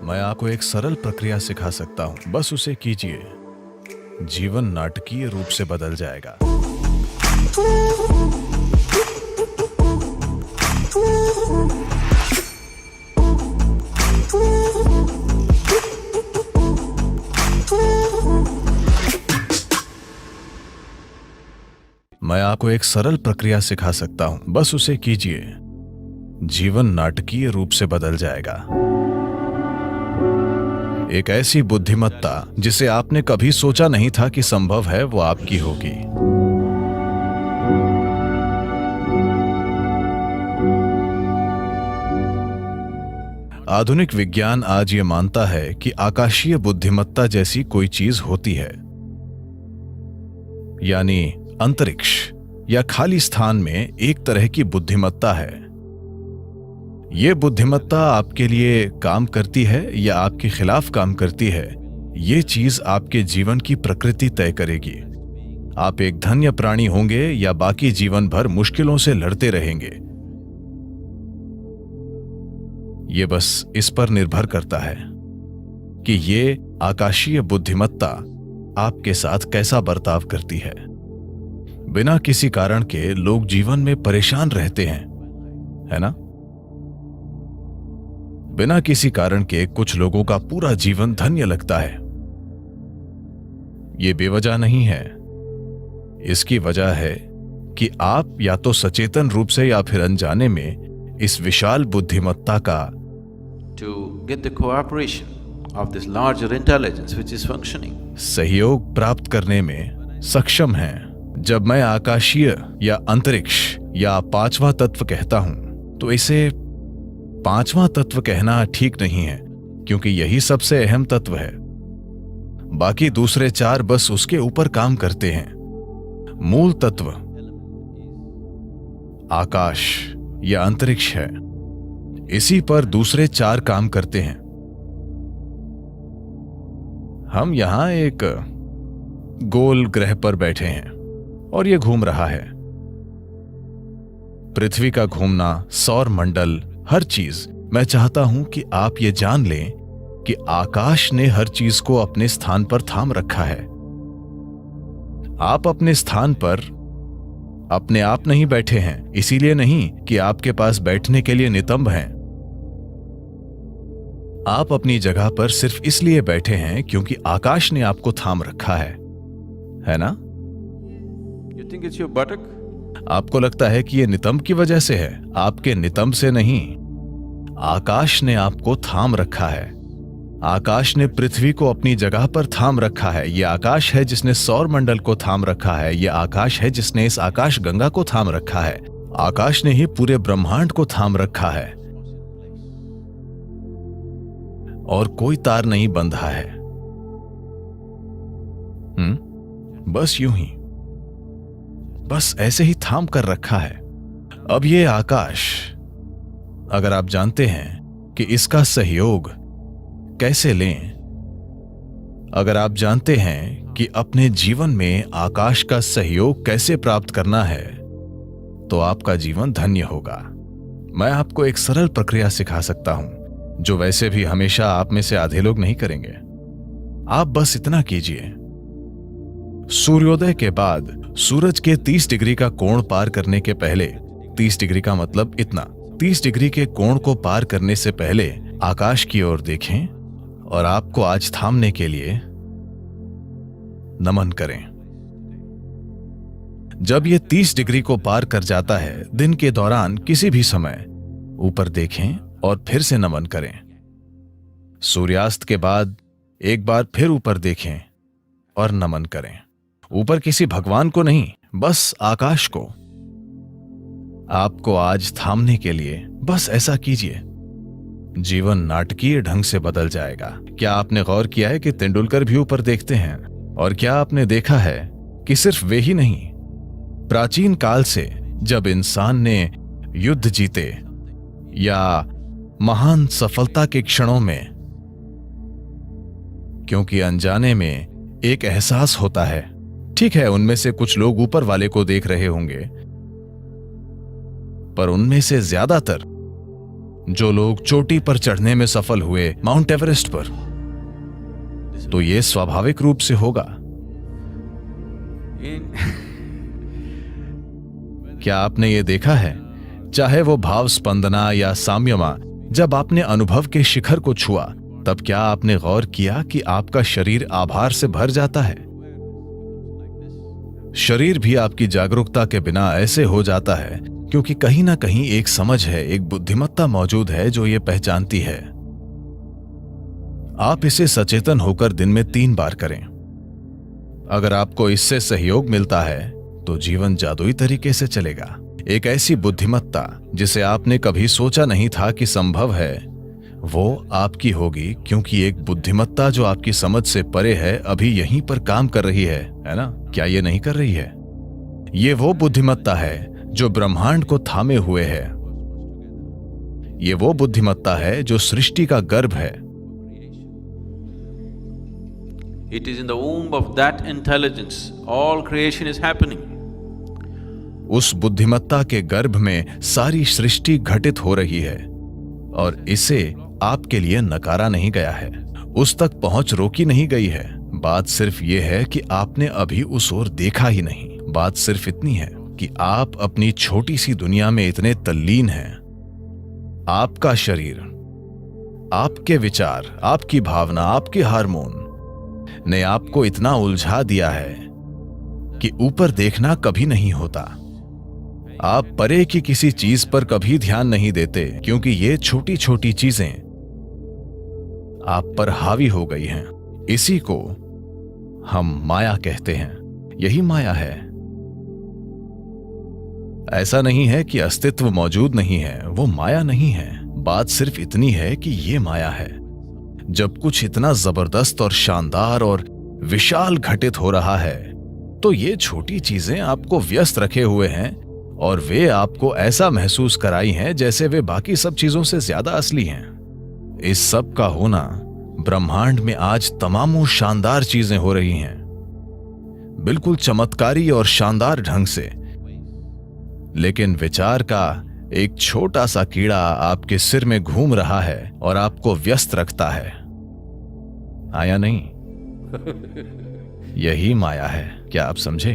मैं आपको एक सरल प्रक्रिया सिखा सकता हूं, बस उसे कीजिए। जीवन नाटकीय रूप से बदल जाएगा। मैं आपको एक सरल प्रक्रिया सिखा सकता हूं, बस उसे कीजिए। जीवन नाटकीय रूप से बदल जाएगा। एक ऐसी बुद्धिमत्ता जिसे आपने कभी सोचा नहीं था कि संभव है, वो आपकी होगी। आधुनिक विज्ञान आज ये मानता है कि आकाशीय बुद्धिमत्ता जैसी कोई चीज होती है, यानी अंतरिक्ष या खाली स्थान में एक तरह की बुद्धिमत्ता है। ये बुद्धिमत्ता आपके लिए काम करती है या आपके खिलाफ काम करती है, ये चीज आपके जीवन की प्रकृति तय करेगी। आप एक धन्य प्राणी होंगे या बाकी जीवन भर मुश्किलों से लड़ते रहेंगे, ये बस इस पर निर्भर करता है कि ये आकाशीय बुद्धिमत्ता आपके साथ कैसा बर्ताव करती है। बिना किसी कारण के लोग जीवन में परेशान रहते हैं, है ना? बिना किसी कारण के कुछ लोगों का पूरा जीवन धन्य लगता है। ये बेवजह नहीं है। इसकी वजह है कि आप या तो सचेतन रूप से या फिर अनजाने में इस विशाल बुद्धिमत्ता का to get the cooperation of this larger intelligence which is functioning. सहयोग प्राप्त करने में सक्षम हैं। जब मैं आकाशीय या अंतरिक्ष या पांचवा तत्व कहता हूं, तो इसे पांचवा तत्व कहना ठीक नहीं है, क्योंकि यही सबसे अहम तत्व है। बाकी दूसरे चार बस उसके ऊपर काम करते हैं। मूल तत्व आकाश या अंतरिक्ष है, इसी पर दूसरे चार काम करते हैं। हम यहां एक गोल ग्रह पर बैठे हैं और यह घूम रहा है। पृथ्वी का घूमना, सौर मंडल, हर चीज। मैं चाहता हूं कि आप ये जान लें कि आकाश ने हर चीज को अपने स्थान पर थाम रखा है। आप अपने स्थान पर अपने आप नहीं बैठे हैं, इसीलिए नहीं कि आपके पास बैठने के लिए नितंब हैं। आप अपनी जगह पर सिर्फ इसलिए बैठे हैं क्योंकि आकाश ने आपको थाम रखा है ना? You think it's your buttock? आपको लगता है कि यह नितंब की वजह से है, आपके नितंब से नहीं। आकाश ने आपको थाम रखा है। आकाश ने पृथ्वी को अपनी जगह पर थाम रखा है। यह आकाश है जिसने सौर मंडल को थाम रखा है। यह आकाश है जिसने इस आकाश गंगा को थाम रखा है। आकाश ने ही पूरे ब्रह्मांड को थाम रखा है और कोई तार नहीं बंधा है। बस यूं ही, बस ऐसे ही थाम कर रखा है। अब ये आकाश, अगर आप जानते हैं कि इसका सहयोग कैसे लें, अगर आप जानते हैं कि अपने जीवन में आकाश का सहयोग कैसे प्राप्त करना है, तो आपका जीवन धन्य होगा। मैं आपको एक सरल प्रक्रिया सिखा सकता हूं, जो वैसे भी हमेशा आप में से आधे लोग नहीं करेंगे। आप बस इतना कीजिए। सूर्योदय के बाद सूरज के 30 डिग्री का कोण पार करने के पहले, 30 डिग्री का मतलब इतना, 30 डिग्री के कोण को पार करने से पहले आकाश की ओर देखें और आपको आज थामने के लिए नमन करें। जब यह 30 डिग्री को पार कर जाता है, दिन के दौरान किसी भी समय ऊपर देखें और फिर से नमन करें। सूर्यास्त के बाद एक बार फिर ऊपर देखें और नमन करें। ऊपर किसी भगवान को नहीं, बस आकाश को। आपको आज थामने के लिए बस ऐसा कीजिए। जीवन नाटकीय ढंग से बदल जाएगा। क्या आपने गौर किया है कि तेंदुलकर भी ऊपर देखते हैं? और क्या आपने देखा है कि सिर्फ वे ही नहीं, प्राचीन काल से जब इंसान ने युद्ध जीते या महान सफलता के क्षणों में, क्योंकि अनजाने में एक एहसास होता है। ठीक है, उनमें से कुछ लोग ऊपर वाले को देख रहे होंगे, पर उनमें से ज्यादातर जो लोग चोटी पर चढ़ने में सफल हुए, माउंट एवरेस्ट पर, तो ये स्वाभाविक रूप से होगा। क्या आपने ये देखा है, चाहे वो भाव स्पंदना या साम्यमा, जब आपने अनुभव के शिखर को छुआ, तब क्या आपने गौर किया कि आपका शरीर आभार से भर जाता है? शरीर भी आपकी जागरूकता के बिना ऐसे हो जाता है क्योंकि कहीं ना कहीं एक समझ है, एक बुद्धिमत्ता मौजूद है जो ये पहचानती है। आप इसे सचेतन होकर दिन में 3 बार करें। अगर आपको इससे सहयोग मिलता है तो जीवन जादुई तरीके से चलेगा। एक ऐसी बुद्धिमत्ता जिसे आपने कभी सोचा नहीं था कि संभव है, वो आपकी होगी, क्योंकि एक बुद्धिमत्ता जो आपकी समझ से परे है अभी यहीं पर काम कर रही है ना? क्या ये नहीं कर रही है? ये वो बुद्धिमत्ता है जो ब्रह्मांड को थामे हुए है। ये वो बुद्धिमत्ता है जो सृष्टि का गर्भ है। It is in the womb of that intelligence all creation is happening. उस बुद्धिमत्ता के गर्भ में सारी सृष्टि घटित हो रही है और इसे आपके लिए नकारा नहीं गया है, उस तक पहुंच रोकी नहीं गई है। बात सिर्फ ये है कि आपने अभी उस ओर देखा ही नहीं। बात सिर्फ इतनी है कि आप अपनी छोटी सी दुनिया में इतने तल्लीन हैं। आपका शरीर, आपके विचार, आपकी भावना, आपके हार्मोन ने आपको इतना उलझा दिया है कि ऊपर देखना कभी नहीं होता। आप परे की किसी चीज पर कभी ध्यान नहीं देते क्योंकि ये छोटी छोटी चीजें आप पर हावी हो गई हैं। इसी को हम माया कहते हैं। यही माया है। ऐसा नहीं है कि अस्तित्व मौजूद नहीं है, वो माया नहीं है। बात सिर्फ इतनी है कि ये माया है। जब कुछ इतना जबरदस्त और शानदार और विशाल घटित हो रहा है तो ये छोटी चीजें आपको व्यस्त रखे हुए हैं और वे आपको ऐसा महसूस कराई हैं जैसे वे बाकी सब चीजों से ज्यादा असली हैं। इस सब का होना, ब्रह्मांड में आज तमामों शानदार चीजें हो रही हैं, बिल्कुल चमत्कारी और शानदार ढंग से, लेकिन विचार का एक छोटा सा कीड़ा आपके सिर में घूम रहा है और आपको व्यस्त रखता है। आया नहीं? यही माया है। क्या आप समझे?